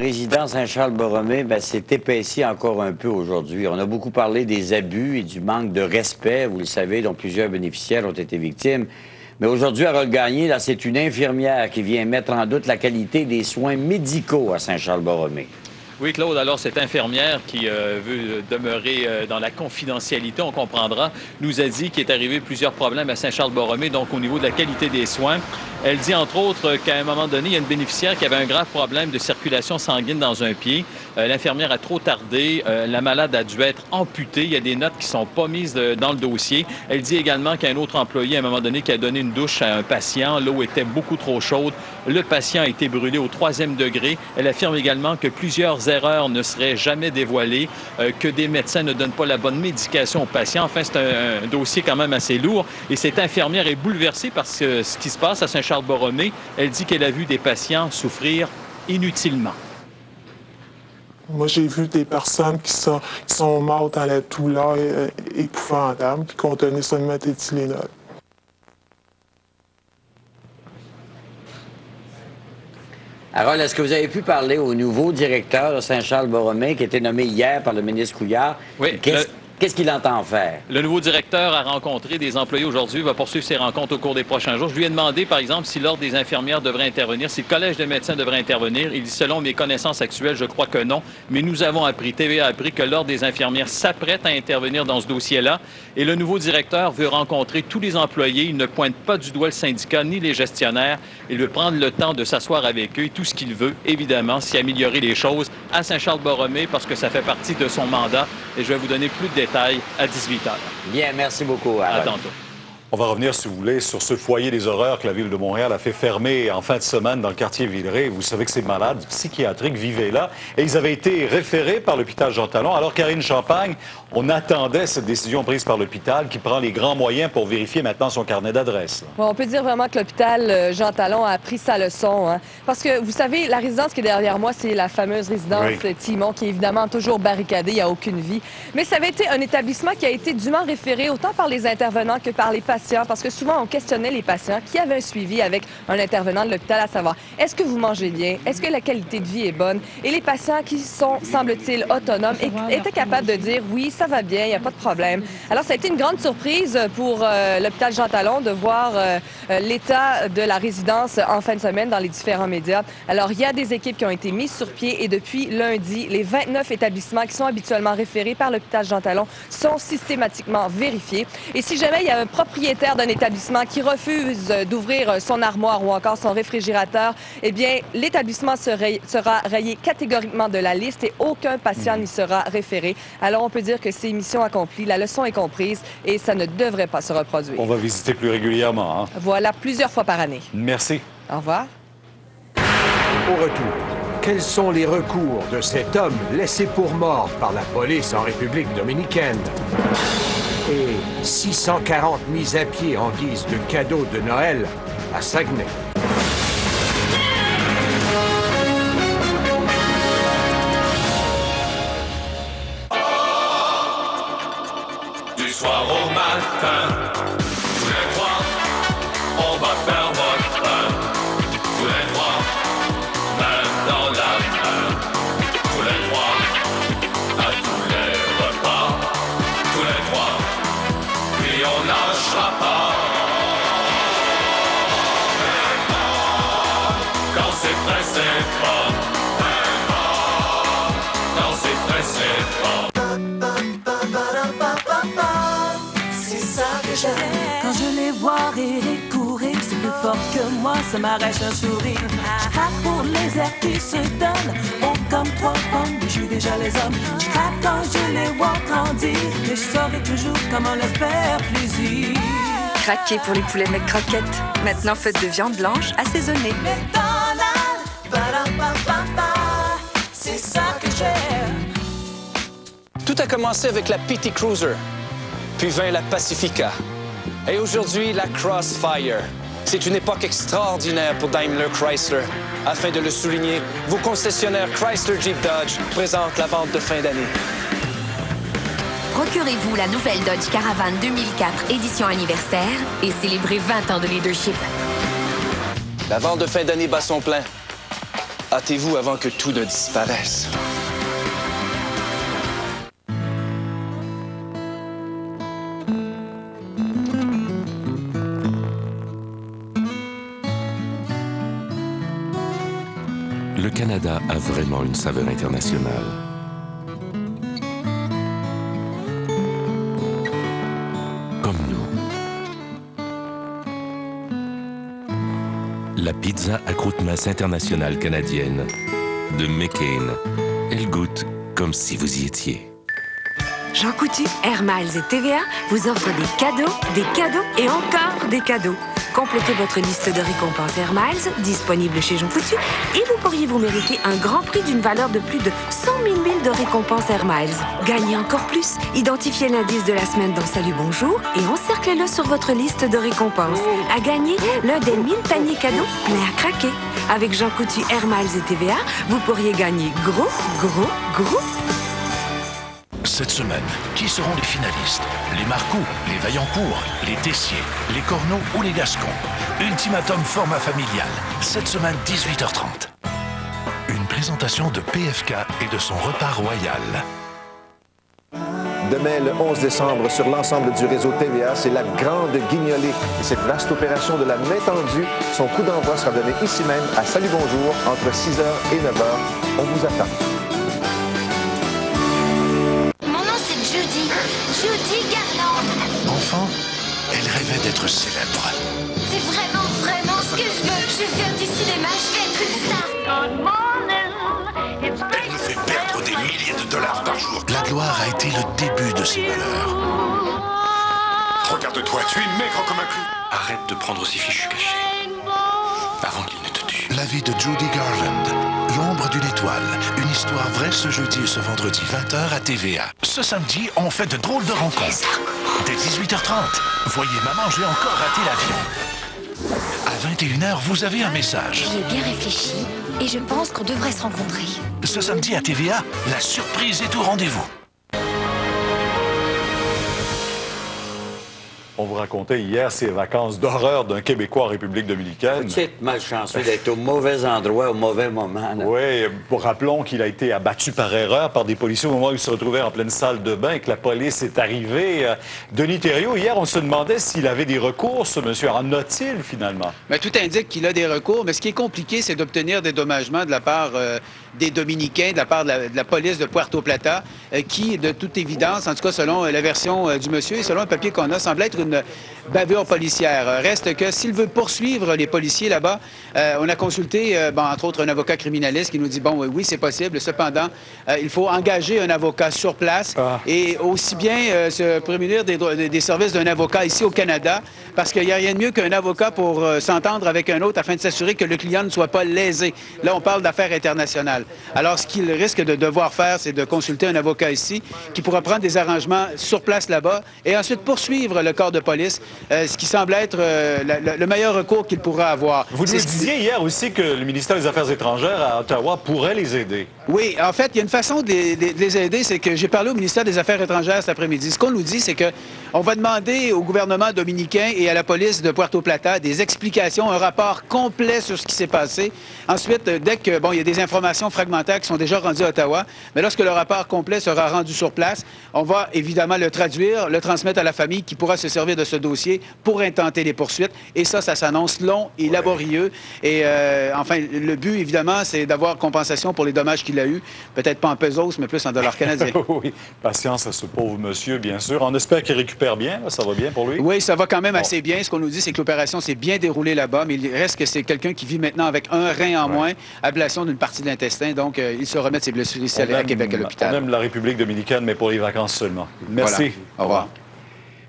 résidence Saint-Charles-Borromée s'est épaissie encore un peu aujourd'hui. On a beaucoup parlé des abus et du manque de respect, vous le savez, dont plusieurs bénéficiaires ont été victimes. Mais aujourd'hui, Harold Gagné, là, c'est une infirmière qui vient mettre en doute la qualité des soins médicaux à Saint-Charles-Borromée. Oui, Claude, alors cette infirmière qui veut demeurer dans la confidentialité, on comprendra, nous a dit qu'il est arrivé plusieurs problèmes à Saint-Charles-Borromée, donc au niveau de la qualité des soins. Elle dit entre autres qu'à un moment donné, il y a une bénéficiaire qui avait un grave problème de circulation sanguine dans un pied. L'infirmière a trop tardé, la malade a dû être amputée. Il y a des notes qui ne sont pas mises dans le dossier. Elle dit également qu'il y a un autre employé à un moment donné qui a donné une douche à un patient. L'eau était beaucoup trop chaude. Le patient a été brûlé au 3e degré. Elle affirme également que plusieurs erreurs ne seraient jamais dévoilées, que des médecins ne donnent pas la bonne médication aux patients. Enfin, c'est un dossier quand même assez lourd. Et cette infirmière est bouleversée par ce qui se passe à Saint-Charles-Borromée. Elle dit qu'elle a vu des patients souffrir inutilement. Moi, j'ai vu des personnes qui sont mortes dans la douleur épouvantable, qui contenaient seulement des Tylenol. Harold, est-ce que vous avez pu parler au nouveau directeur de Saint-Charles-Borromée qui a été nommé hier par le ministre Couillard? Oui. Qu'est-ce qu'il entend faire? Le nouveau directeur a rencontré des employés aujourd'hui, va poursuivre ses rencontres au cours des prochains jours. Je lui ai demandé, par exemple, si l'Ordre des infirmières devrait intervenir, si le Collège des médecins devrait intervenir. Il dit, selon mes connaissances actuelles, je crois que non. Mais nous avons appris, TVA a appris que l'Ordre des infirmières s'apprête à intervenir dans ce dossier-là. Et le nouveau directeur veut rencontrer tous les employés. Il ne pointe pas du doigt le syndicat ni les gestionnaires. Il veut prendre le temps de s'asseoir avec eux. Et tout ce qu'il veut, évidemment, c'est améliorer les choses à Saint-Charles-Borromée parce que ça fait partie de son mandat. Et je vais vous donner plus de détails à 18h. Bien, merci beaucoup, Harold. À tantôt. On va revenir, si vous voulez, sur ce foyer des horreurs que la Ville de Montréal a fait fermer en fin de semaine dans le quartier Villeray. Vous savez que ces malades psychiatriques vivaient là et ils avaient été référés par l'hôpital Jean Talon. Alors, Karine Champagne, on attendait cette décision prise par l'hôpital qui prend les grands moyens pour vérifier maintenant son carnet d'adresses. Bon, on peut dire vraiment que l'hôpital Jean Talon a appris sa leçon. Hein? Parce que, vous savez, la résidence qui est derrière moi, c'est la fameuse résidence Timon, qui est évidemment toujours barricadée, il n'y a aucune vie. Mais ça avait été un établissement qui a été dûment référé autant par les intervenants que par les patients, parce que souvent, on questionnait les patients qui avaient un suivi avec un intervenant de l'hôpital, à savoir, est-ce que vous mangez bien? Est-ce que la qualité de vie est bonne? Et les patients qui sont, semble-t-il, autonomes, étaient capables de dire, oui, ça va bien, il n'y a pas de problème. Alors, ça a été une grande surprise pour l'hôpital Jean Talon de voir l'état de la résidence en fin de semaine dans les différents médias. Alors, il y a des équipes qui ont été mises sur pied et depuis lundi, les 29 établissements qui sont habituellement référés par l'hôpital Jean Talon sont systématiquement vérifiés. Et si jamais il y a un propriétaire d'un établissement qui refuse d'ouvrir son armoire ou encore son réfrigérateur, eh bien, l'établissement sera rayé catégoriquement de la liste et aucun patient n'y sera référé. Alors, on peut dire que c'est mission accomplie, la leçon est comprise et ça ne devrait pas se reproduire. On va visiter plus régulièrement, hein? Voilà, plusieurs fois par année. Merci. Au revoir. Au retour, quels sont les recours de cet homme laissé pour mort par la police en République dominicaine? Et 640 mises à pied en guise de cadeau de Noël à Saguenay. Du soir au matin, tous les trois, on va faire votre pain. Tous les trois, main dans la main. Tous les trois, à tous les repas. Tous les trois, puis on lâchera pas. Quand c'est prêt, c'est pas. Quand c'est prêt, c'est pas. Quand je les vois rire et courir, c'est plus fort que moi, ça m'arrache un sourire. Je craque pour les airs qui se donnent, oh comme trois pommes, je suis déjà les hommes. Je craque quand je les vois grandir, mais je saurai toujours comment leur faire plaisir. Craquez pour les poulets McCroquettes, maintenant faites de viande blanche assaisonnée. C'est ça que j'aime. Tout a commencé avec la PT Cruiser, puis vint la Pacifica. Et aujourd'hui, la Crossfire. C'est une époque extraordinaire pour Daimler Chrysler. Afin de le souligner, vos concessionnaires Chrysler Jeep Dodge présentent la vente de fin d'année. Procurez-vous la nouvelle Dodge Caravan 2004 édition anniversaire et célébrez 20 ans de leadership. La vente de fin d'année bat son plein. hâtez-vous avant que tout ne disparaisse. Le Canada a vraiment une saveur internationale. Comme nous. La pizza à croûte mince internationale canadienne de McCain. Elle goûte comme si vous y étiez. Jean Coutu, Air Miles et TVA vous offrent des cadeaux et encore des cadeaux. Complétez votre liste de récompenses Air Miles, disponible chez Jean Coutu, et vous pourriez vous mériter un grand prix d'une valeur de plus de 100 000 milles de récompenses Air Miles. Gagnez encore plus. Identifiez l'indice de la semaine dans Salut Bonjour et encerclez-le sur votre liste de récompenses. À gagner l'un des 1000 paniers cadeaux pleins à craquer. Avec Jean Coutu, Air Miles et TVA, vous pourriez gagner gros. Cette semaine, qui seront les finalistes? Les Marcoux, les Vaillancourt, les Tessier, les Corneaux ou les Gascons? Ultimatum format familial. Cette semaine, 18h30. Une présentation de PFK et de son repas royal. Demain, le 11 décembre, sur l'ensemble du réseau TVA, c'est la grande guignolée. Et cette vaste opération de la main tendue, son coup d'envoi sera donné ici même à Salut Bonjour, entre 6h et 9h. On vous attend. Judy Garland. Enfant, elle rêvait d'être célèbre. C'est vraiment ce que je veux. Je vais faire du cinéma, je vais être une star. Elle nous fait perdre des milliers de dollars par jour. La gloire a été le début de ses malheurs. Regarde-toi, tu es maigre comme un clou. Arrête de prendre ces fichus cachés avant qu'il ne te tue. La vie de Judy Garland. L'ombre d'une étoile. Une histoire vraie ce jeudi et ce vendredi 20h à TVA. Ce samedi, on fait de drôles de rencontres. Dès 18h30, voyez maman, j'ai encore raté l'avion. À 21h, vous avez un message. J'y ai bien réfléchi et je pense qu'on devrait se rencontrer. Ce samedi à TVA, la surprise est au rendez-vous. On vous racontait hier ces vacances d'horreur d'un Québécois en République dominicaine. Petite malchanceux d'être au mauvais endroit, au mauvais moment. Là. Oui, rappelons qu'il a été abattu par erreur par des policiers au moment où il se retrouvait en pleine salle de bain et que la police est arrivée. Denis Thériault, hier, on se demandait s'il avait des recours, ce monsieur. En a-t-il, finalement? Bien, tout indique qu'il a des recours, mais ce qui est compliqué, c'est d'obtenir des dédommagements de la part des Dominicains, de la part de la police de Puerto Plata, qui, de toute évidence, en tout cas selon la version du monsieur et selon un papier qu'on a, semble être une bavure policière. Reste que s'il veut poursuivre les policiers là-bas, on a consulté, entre autres, un avocat criminaliste qui nous dit, bon, oui, c'est possible. Cependant, il faut engager un avocat sur place et aussi bien se prémunir des services d'un avocat ici au Canada, parce qu'il n'y a rien de mieux qu'un avocat pour s'entendre avec un autre afin de s'assurer que le client ne soit pas lésé. Là, on parle d'affaires internationales. Alors, ce qu'il risque de devoir faire, c'est de consulter un avocat ici qui pourra prendre des arrangements sur place là-bas et ensuite poursuivre le corps de police, ce qui semble être le meilleur recours qu'il pourra avoir. Vous nous disiez hier aussi que le ministère des Affaires étrangères à Ottawa pourrait les aider. Oui, en fait, il y a une façon de les aider, c'est que j'ai parlé au ministère des Affaires étrangères cet après-midi. Ce qu'on nous dit, c'est qu'on va demander au gouvernement dominicain et à la police de Puerto Plata des explications, un rapport complet sur ce qui s'est passé. Ensuite, dès que, il y a des informations fragmentaires qui sont déjà rendues à Ottawa, mais lorsque le rapport complet sera rendu sur place, on va évidemment le traduire, le transmettre à la famille qui pourra se servir de ce dossier pour intenter les poursuites. Et ça s'annonce long et laborieux. Et enfin, le but, évidemment, c'est d'avoir compensation pour les dommages qu'il a eus. Peut-être pas en pesos, mais plus en dollars canadiens. Oui, patience à ce pauvre monsieur, bien sûr. On espère qu'il récupère bien. Là, ça va bien pour lui? Oui, ça va quand même assez bien. Ce qu'on nous dit, c'est que l'opération s'est bien déroulée là-bas, mais il reste que c'est quelqu'un qui vit maintenant avec un rein en moins, ablation d'une partie de l'intestin. Donc, il se remet de ses blessures ici à Québec à l'hôpital. On aime la République dominicaine, mais pour les vacances seulement. Merci. Voilà. Au revoir.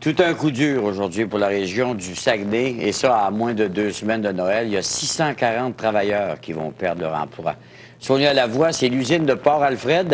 Tout un coup dur aujourd'hui pour la région du Saguenay, et ça, à moins de 2 semaines de Noël. Il y a 640 travailleurs qui vont perdre leur emploi. Sonia Lavoie, c'est l'usine de Port-Alfred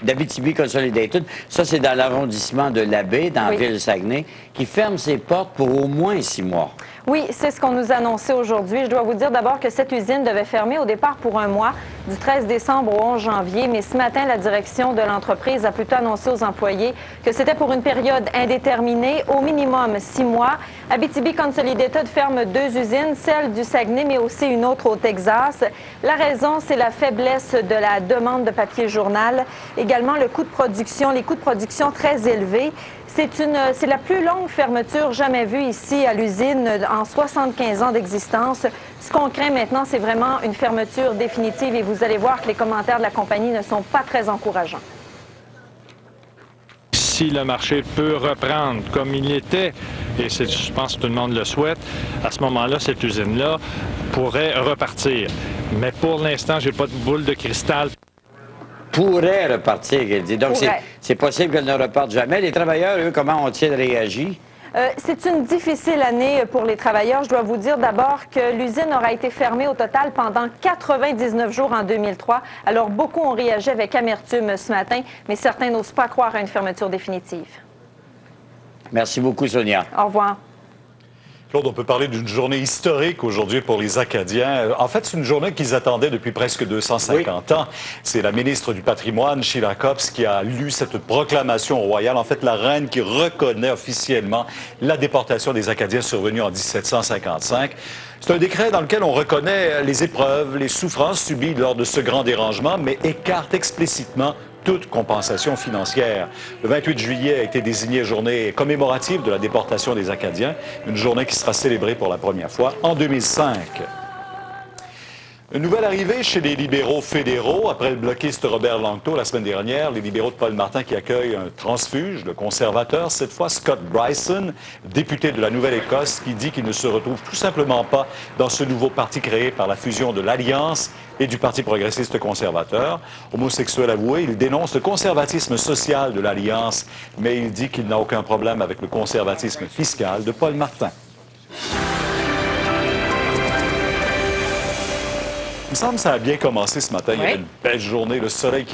d'Abitibi-Consolidated. Ça, c'est dans l'arrondissement de l'Abbé, dans la ville de Saguenay, qui ferme ses portes pour au moins 6 mois. Oui, c'est ce qu'on nous a annoncé aujourd'hui. Je dois vous dire d'abord que cette usine devait fermer au départ pour un mois, du 13 décembre au 11 janvier. Mais ce matin, la direction de l'entreprise a plutôt annoncé aux employés que c'était pour une période indéterminée, au minimum 6 mois. Abitibi Consolidated ferme 2 usines, celle du Saguenay, mais aussi une autre au Texas. La raison, c'est la faiblesse de la demande de papier journal. Également, le coût de production, les coûts de production très élevés. C'est la plus longue fermeture jamais vue ici à l'usine en 75 ans d'existence. Ce qu'on craint maintenant, c'est vraiment une fermeture définitive et vous allez voir que les commentaires de la compagnie ne sont pas très encourageants. Si le marché peut reprendre comme il était, et je pense que tout le monde le souhaite, à ce moment-là, cette usine-là pourrait repartir. Mais pour l'instant, j'ai pas de boule de cristal. Pourrait repartir, elle dit. Donc, c'est possible qu'elle ne reparte jamais. Les travailleurs, eux, comment ont-ils réagi? C'est une difficile année pour les travailleurs. Je dois vous dire d'abord que l'usine aura été fermée au total pendant 99 jours en 2003. Alors, beaucoup ont réagi avec amertume ce matin, mais certains n'osent pas croire à une fermeture définitive. Merci beaucoup, Sonia. Au revoir. Claude, on peut parler d'une journée historique aujourd'hui pour les Acadiens. En fait, c'est une journée qu'ils attendaient depuis presque 250 ans. C'est la ministre du Patrimoine, Sheila Copps, qui a lu cette proclamation royale. En fait, la reine qui reconnaît officiellement la déportation des Acadiens survenue en 1755. C'est un décret dans lequel on reconnaît les épreuves, les souffrances subies lors de ce grand dérangement, mais écarte explicitement toute compensation financière. Le 28 juillet a été désigné journée commémorative de la déportation des Acadiens, une journée qui sera célébrée pour la première fois en 2005. Une nouvelle arrivée chez les libéraux fédéraux. Après le bloquiste Robert Langto la semaine dernière, les libéraux de Paul Martin qui accueillent un transfuge, le conservateur, cette fois Scott Bryson, député de la Nouvelle-Écosse, qui dit qu'il ne se retrouve tout simplement pas dans ce nouveau parti créé par la fusion de l'Alliance et du Parti progressiste conservateur. Homosexuel avoué, il dénonce le conservatisme social de l'Alliance, mais il dit qu'il n'a aucun problème avec le conservatisme fiscal de Paul Martin. Il me semble que ça a bien commencé ce matin. Il y avait une belle journée, le soleil qui